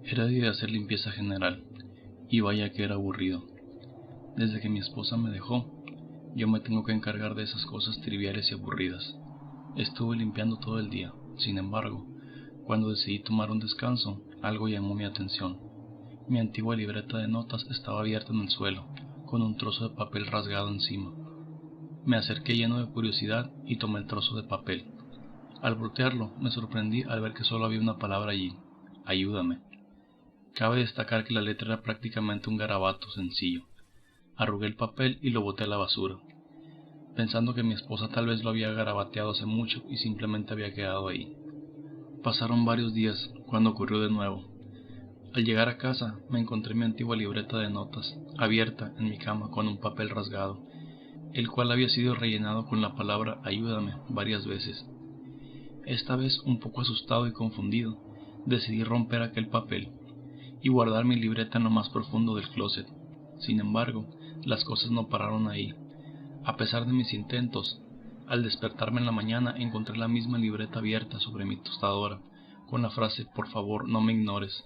Era día de hacer limpieza general, y vaya que era aburrido. Desde que mi esposa me dejó, yo me tengo que encargar de esas cosas triviales y aburridas. Estuve limpiando todo el día. Sin embargo, cuando decidí tomar un descanso, algo llamó mi atención. Mi antigua libreta de notas estaba abierta en el suelo, con un trozo de papel rasgado encima. Me acerqué lleno de curiosidad y tomé el trozo de papel. Al voltearlo, me sorprendí al ver que solo había una palabra allí: ayúdame. Cabe destacar que la letra era prácticamente un garabato sencillo. Arrugué el papel y lo boté a la basura, pensando que mi esposa tal vez lo había garabateado hace mucho y simplemente había quedado ahí. Pasaron varios días cuando ocurrió de nuevo. Al llegar a casa me encontré mi antigua libreta de notas abierta en mi cama con un papel rasgado, el cual había sido rellenado con la palabra ayúdame varias veces. Esta vez, un poco asustado y confundido, decidí romper aquel papel y guardar mi libreta en lo más profundo del closet. Sin embargo, las cosas no pararon ahí. A pesar de mis intentos, al despertarme en la mañana encontré la misma libreta abierta sobre mi tostadora, con la frase por favor no me ignores.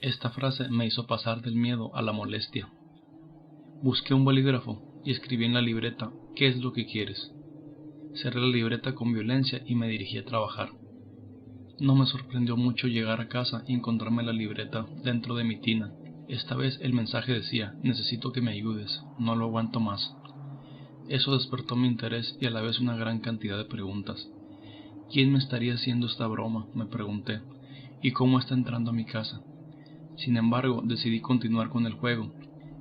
Esta frase me hizo pasar del miedo a la molestia. Busqué un bolígrafo y escribí en la libreta: ¿qué es lo que quieres? Cerré la libreta con violencia y me dirigí a trabajar. No me sorprendió mucho llegar a casa y encontrarme la libreta dentro de mi tina. Esta vez el mensaje decía: necesito que me ayudes, no lo aguanto más. Eso despertó mi interés y a la vez una gran cantidad de preguntas. ¿Quién me estaría haciendo esta broma?, me pregunté, ¿y cómo está entrando a mi casa? Sin embargo, decidí continuar con el juego,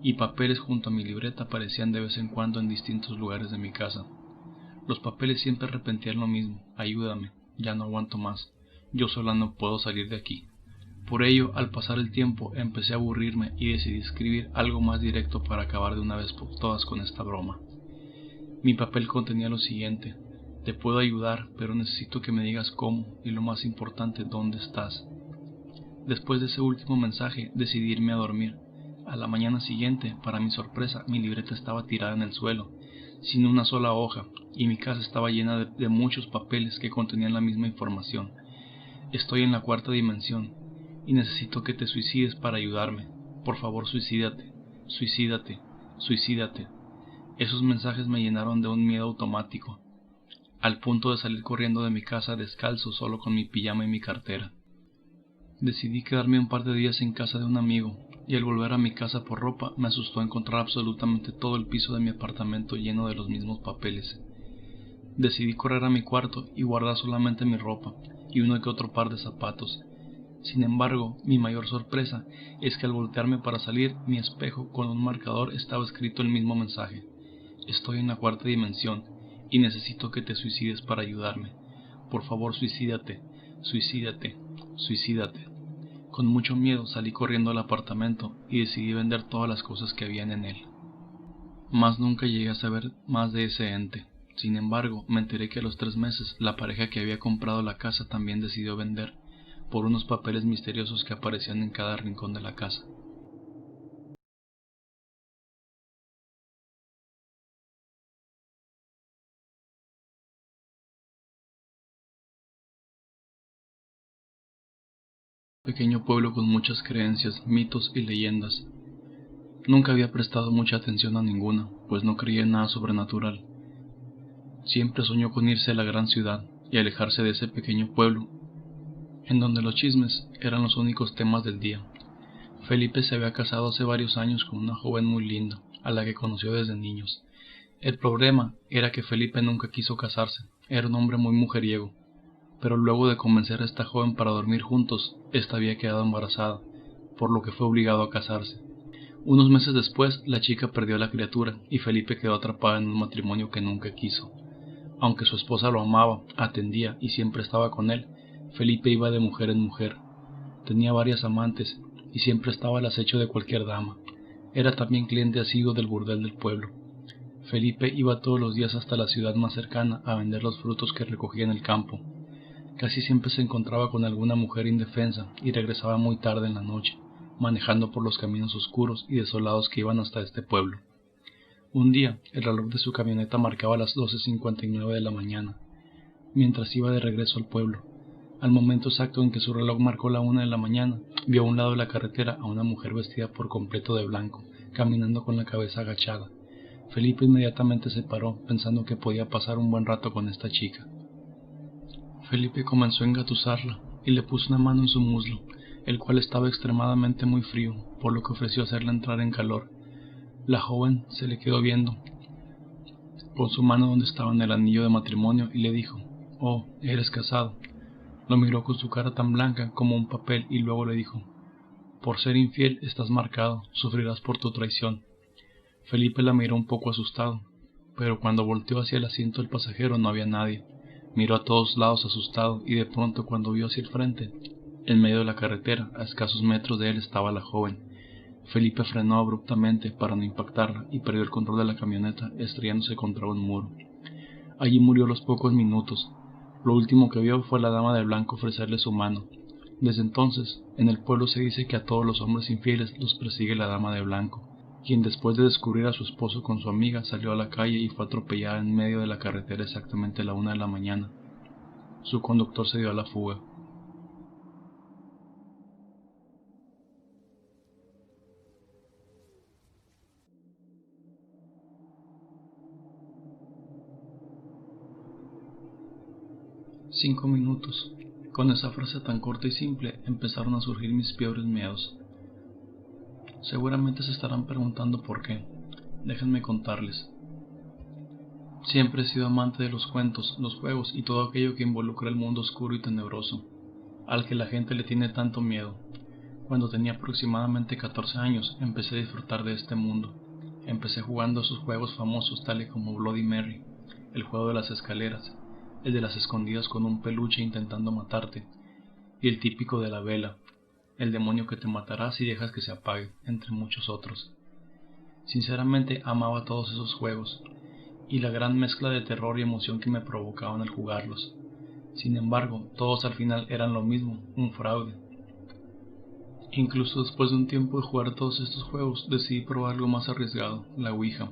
y papeles junto a mi libreta aparecían de vez en cuando en distintos lugares de mi casa. Los papeles siempre repetían lo mismo: ayúdame, ya no aguanto más, yo sola no puedo salir de aquí. Por ello, al pasar el tiempo, empecé a aburrirme y decidí escribir algo más directo para acabar de una vez por todas con esta broma. Mi papel contenía lo siguiente: te puedo ayudar, pero necesito que me digas cómo y, lo más importante, dónde estás. Después de ese último mensaje, decidí irme a dormir. A la mañana siguiente, para mi sorpresa, mi libreta estaba tirada en el suelo, sin una sola hoja, y mi casa estaba llena de muchos papeles que contenían la misma información. Estoy en la cuarta dimensión, y necesito que te suicides para ayudarme. Por favor, suicídate, suicídate, suicídate. Esos mensajes me llenaron de un miedo automático, al punto de salir corriendo de mi casa descalzo, solo con mi pijama y mi cartera. Decidí quedarme un par de días en casa de un amigo, y al volver a mi casa por ropa me asustó encontrar absolutamente todo el piso de mi apartamento lleno de los mismos papeles. Decidí correr a mi cuarto y guardar solamente mi ropa y uno que otro par de zapatos. Sin embargo, mi mayor sorpresa es que al voltearme para salir, mi espejo con un marcador estaba escrito el mismo mensaje: estoy en la cuarta dimensión y necesito que te suicides para ayudarme. Por favor, suicídate, suicídate, suicídate. Con mucho miedo salí corriendo al apartamento y decidí vender todas las cosas que habían en él. Mas nunca llegué a saber más de ese ente. Sin embargo, me enteré que a los 3 meses la pareja que había comprado la casa también decidió vender, por unos papeles misteriosos que aparecían en cada rincón de la casa. Pequeño pueblo con muchas creencias, mitos y leyendas. Nunca había prestado mucha atención a ninguna, pues no creía en nada sobrenatural. Siempre soñó con irse a la gran ciudad y alejarse de ese pequeño pueblo, en donde los chismes eran los únicos temas del día. Felipe se había casado hace varios años con una joven muy linda, a la que conoció desde niños. El problema era que Felipe nunca quiso casarse, era un hombre muy mujeriego, pero luego de convencer a esta joven para dormir juntos, ésta había quedado embarazada, por lo que fue obligado a casarse. Unos meses después, la chica perdió a la criatura y Felipe quedó atrapado en un matrimonio que nunca quiso. Aunque su esposa lo amaba, atendía y siempre estaba con él, Felipe iba de mujer en mujer. Tenía varias amantes y siempre estaba al acecho de cualquier dama. Era también cliente asiduo del burdel del pueblo. Felipe iba todos los días hasta la ciudad más cercana a vender los frutos que recogía en el campo. Casi siempre se encontraba con alguna mujer indefensa y regresaba muy tarde en la noche, manejando por los caminos oscuros y desolados que iban hasta este pueblo. Un día, el reloj de su camioneta marcaba las 12:59 de la mañana, mientras iba de regreso al pueblo. Al momento exacto en que su reloj marcó la 1 de la mañana, vio a un lado de la carretera a una mujer vestida por completo de blanco, caminando con la cabeza agachada. Felipe inmediatamente se paró, pensando que podía pasar un buen rato con esta chica. Felipe comenzó a engatusarla y le puso una mano en su muslo, el cual estaba extremadamente muy frío, por lo que ofreció hacerla entrar en calor. La joven se le quedó viendo con su mano donde estaba el anillo de matrimonio y le dijo: «Oh, eres casado». Lo miró con su cara tan blanca como un papel y luego le dijo: «Por ser infiel estás marcado, sufrirás por tu traición». Felipe la miró un poco asustado, pero cuando volteó hacia el asiento del pasajero no había nadie. Miró a todos lados asustado y de pronto, cuando vio hacia el frente, en medio de la carretera, a escasos metros de él, estaba la joven. Felipe frenó abruptamente para no impactarla y perdió el control de la camioneta, estrellándose contra un muro. Allí murió a los pocos minutos. Lo último que vio fue la dama de blanco ofrecerle su mano. Desde entonces, en el pueblo se dice que a todos los hombres infieles los persigue la dama de blanco, quien después de descubrir a su esposo con su amiga salió a la calle y fue atropellada en medio de la carretera exactamente a la 1 de la mañana. Su conductor se dio a la fuga. «5 minutos». Con esa frase tan corta y simple empezaron a surgir mis peores miedos. Seguramente se estarán preguntando por qué. Déjenme contarles. Siempre he sido amante de los cuentos, los juegos y todo aquello que involucra el mundo oscuro y tenebroso, al que la gente le tiene tanto miedo. Cuando tenía aproximadamente 14 años, empecé a disfrutar de este mundo. Empecé jugando esos juegos famosos tales como Bloody Mary, el juego de las escaleras, el de las escondidas con un peluche intentando matarte, y el típico de la vela, el demonio que te matará si dejas que se apague, entre muchos otros. Sinceramente amaba todos esos juegos, y la gran mezcla de terror y emoción que me provocaban al jugarlos. Sin embargo, todos al final eran lo mismo, un fraude. Incluso después de un tiempo de jugar todos estos juegos, decidí probar algo más arriesgado, la Ouija.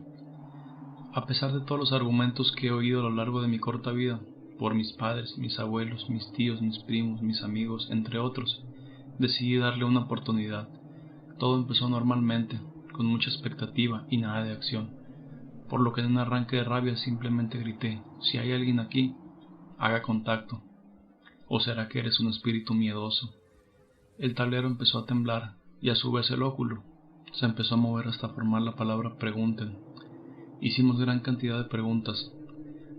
A pesar de todos los argumentos que he oído a lo largo de mi corta vida, por mis padres, mis abuelos, mis tíos, mis primos, mis amigos, entre otros, decidí darle una oportunidad. Todo empezó normalmente, con mucha expectativa y nada de acción, por lo que en un arranque de rabia simplemente grité: «Si hay alguien aquí, haga contacto». ¿O será que eres un espíritu miedoso? El tablero empezó a temblar, y a su vez el óculo se empezó a mover hasta formar la palabra «pregunten». Hicimos gran cantidad de preguntas,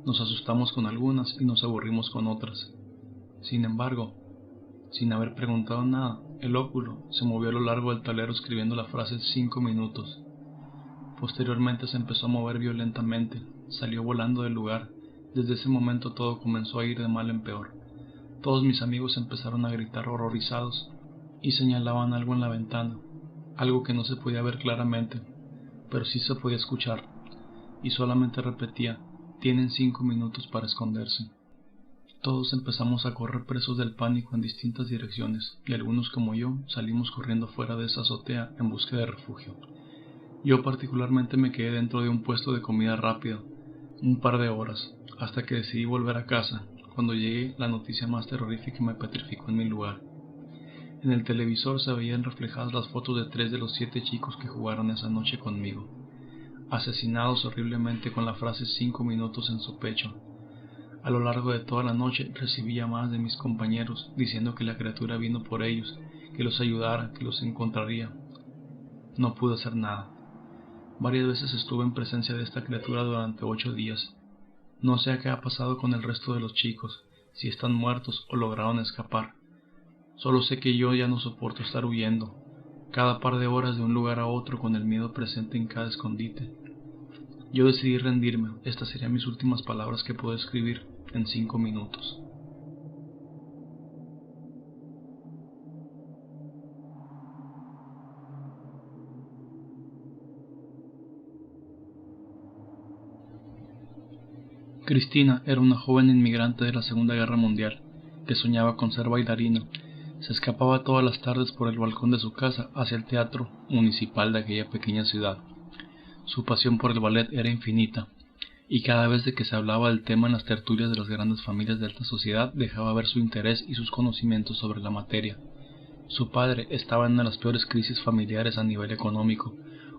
nos asustamos con algunas y nos aburrimos con otras. Sin embargo, sin haber preguntado nada, el óculo se movió a lo largo del tablero escribiendo la frase 5 minutos. Posteriormente se empezó a mover violentamente, salió volando del lugar. Desde ese momento todo comenzó a ir de mal en peor. Todos mis amigos empezaron a gritar horrorizados y señalaban algo en la ventana, algo que no se podía ver claramente, pero sí se podía escuchar, y solamente repetía: «Tienen 5 minutos para esconderse». Todos empezamos a correr presos del pánico en distintas direcciones, y algunos como yo salimos corriendo fuera de esa azotea en busca de refugio. Yo particularmente me quedé dentro de un puesto de comida rápida un par de horas, hasta que decidí volver a casa. Cuando llegué, la noticia más terrorífica me petrificó en mi lugar. En el televisor se veían reflejadas las fotos de 3 de los 7 chicos que jugaron esa noche conmigo, asesinados horriblemente con la frase 5 minutos en su pecho. A lo largo de toda la noche recibí llamadas de mis compañeros diciendo que la criatura vino por ellos, que los ayudara, que los encontraría. No pude hacer nada. Varias veces estuve en presencia de esta criatura durante 8 días. No sé qué ha pasado con el resto de los chicos, si están muertos o lograron escapar. Solo sé que yo ya no soporto estar huyendo, cada par de horas de un lugar a otro con el miedo presente en cada escondite. Yo decidí rendirme. Estas serían mis últimas palabras que puedo escribir en 5 minutos. Cristina era una joven inmigrante de la Segunda Guerra Mundial, que soñaba con ser bailarina. Se escapaba todas las tardes por el balcón de su casa hacia el teatro municipal de aquella pequeña ciudad. Su pasión por el ballet era infinita. y cada vez de que se hablaba del tema en las tertulias de las grandes familias de alta sociedad dejaba ver su interés y sus conocimientos sobre la materia. Su padre estaba en una de las peores crisis familiares a nivel económico.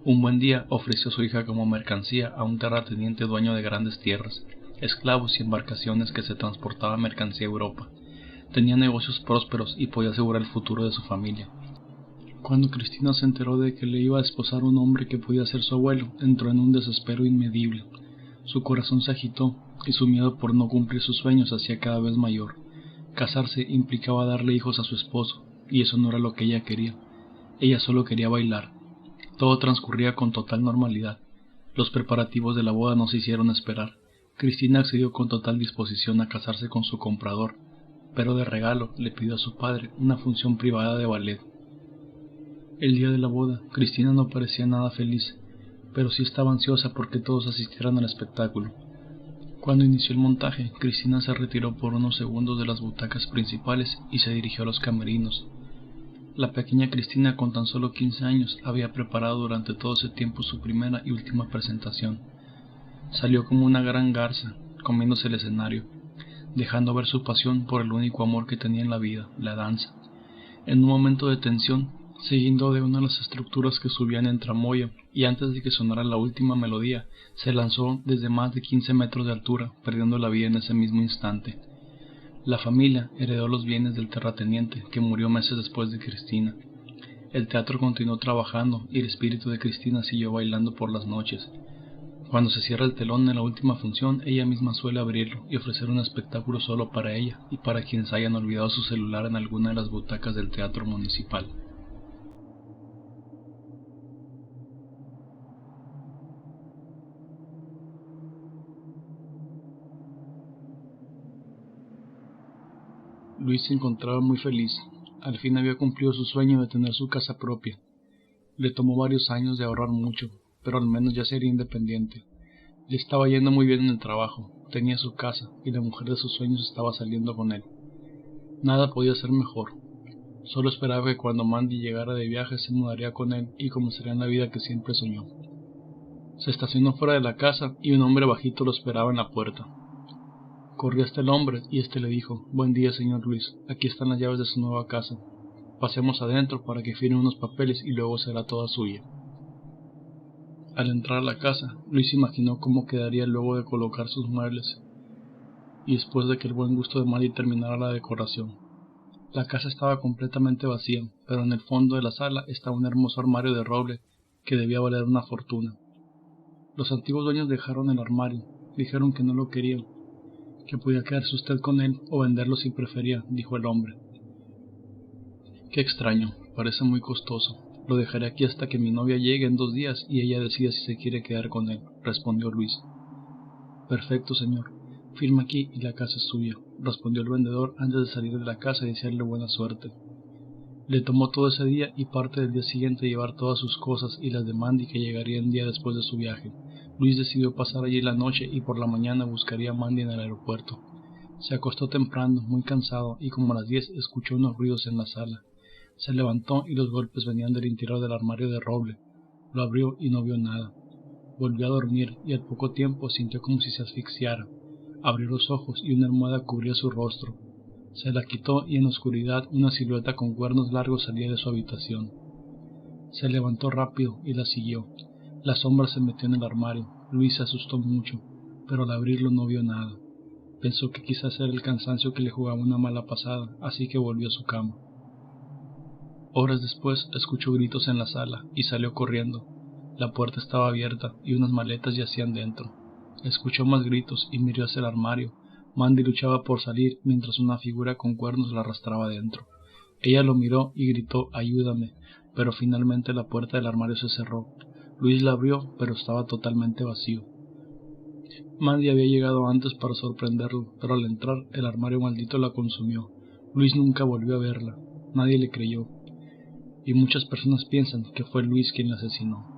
Un buen día ofreció a su hija como mercancía a un terrateniente dueño de grandes tierras, esclavos y embarcaciones que se transportaba mercancía a Europa. Tenía negocios prósperos y podía asegurar el futuro de su familia. Cuando Cristina se enteró de que le iba a esposar un hombre que podía ser su abuelo, entró en un desespero inmedible. Su corazón se agitó y su miedo por no cumplir sus sueños se hacía cada vez mayor. Casarse implicaba darle hijos a su esposo, y eso no era lo que ella quería. Ella solo quería bailar. Todo transcurría con total normalidad. Los preparativos de la boda no se hicieron esperar. Cristina accedió con total disposición a casarse con su comprador, pero de regalo le pidió a su padre una función privada de ballet. El día de la boda, Cristina no parecía nada feliz, pero sí estaba ansiosa porque todos asistieran al espectáculo. Cuando inició el montaje, Cristina se retiró por unos segundos de las butacas principales y se dirigió a los camerinos. La pequeña Cristina, con tan solo 15 años, había preparado durante todo ese tiempo su primera y última presentación. Salió como una gran garza, comiéndose el escenario, dejando ver su pasión por el único amor que tenía en la vida, la danza. En un momento de tensión, siguiendo de una de las estructuras que subían en tramoya, y antes de que sonara la última melodía, se lanzó desde más de 15 metros de altura, perdiendo la vida en ese mismo instante. La familia heredó los bienes del terrateniente, que murió meses después de Cristina. El teatro continuó trabajando y el espíritu de Cristina siguió bailando por las noches. Cuando se cierra el telón en la última función, ella misma suele abrirlo y ofrecer un espectáculo solo para ella y para quienes hayan olvidado su celular en alguna de las butacas del teatro municipal. Luis se encontraba muy feliz. Al fin había cumplido su sueño de tener su casa propia. Le tomó varios años de ahorrar mucho, pero al menos ya sería independiente. Le estaba yendo muy bien en el trabajo, tenía su casa y la mujer de sus sueños estaba saliendo con él. Nada podía ser mejor. Solo esperaba que cuando Mandy llegara de viaje se mudaría con él y comenzaría la vida que siempre soñó. Se estacionó fuera de la casa y un hombre bajito lo esperaba en la puerta. Corrió hasta el hombre y éste le dijo: «Buen día, señor Luis, aquí están las llaves de su nueva casa. Pasemos adentro para que firme unos papeles y luego será toda suya». Al entrar a la casa, Luis imaginó cómo quedaría luego de colocar sus muebles y después de que el buen gusto de Mandy terminara la decoración. La casa estaba completamente vacía, pero en el fondo de la sala estaba un hermoso armario de roble que debía valer una fortuna. Los antiguos dueños dejaron el armario, dijeron que no lo querían, que podía quedarse usted con él o venderlo si prefería, dijo el hombre. Qué extraño, parece muy costoso. Lo dejaré aquí hasta que mi novia llegue en 2 días y ella decida si se quiere quedar con él, respondió Luis. Perfecto, señor. Firma aquí y la casa es suya, respondió el vendedor antes de salir de la casa y desearle buena suerte. Le tomó todo ese día y parte del día siguiente llevar todas sus cosas y las de Mandy, que llegaría un día después de su viaje. Luis decidió pasar allí la noche y por la mañana buscaría a Mandy en el aeropuerto. Se acostó temprano, muy cansado, y como a las 10 escuchó unos ruidos en la sala. Se levantó y los golpes venían del interior del armario de roble. Lo abrió y no vio nada. Volvió a dormir y al poco tiempo sintió como si se asfixiara. Abrió los ojos y una almohada cubría su rostro. Se la quitó y en la oscuridad una silueta con cuernos largos salía de su habitación. Se levantó rápido y la siguió. La sombra se metió en el armario. Luis se asustó mucho, pero al abrirlo no vio nada. Pensó que quizás era el cansancio que le jugaba una mala pasada, así que volvió a su cama. Horas después escuchó gritos en la sala y salió corriendo. La puerta estaba abierta y unas maletas yacían dentro. Escuchó más gritos y miró hacia el armario. Mandy luchaba por salir mientras una figura con cuernos la arrastraba dentro. Ella lo miró y gritó: «Ayúdame», pero finalmente la puerta del armario se cerró. Luis la abrió, pero estaba totalmente vacío. Mandy había llegado antes para sorprenderlo, pero al entrar el armario maldito la consumió. Luis nunca volvió a verla. Nadie le creyó. Y muchas personas piensan que fue Luis quien la asesinó.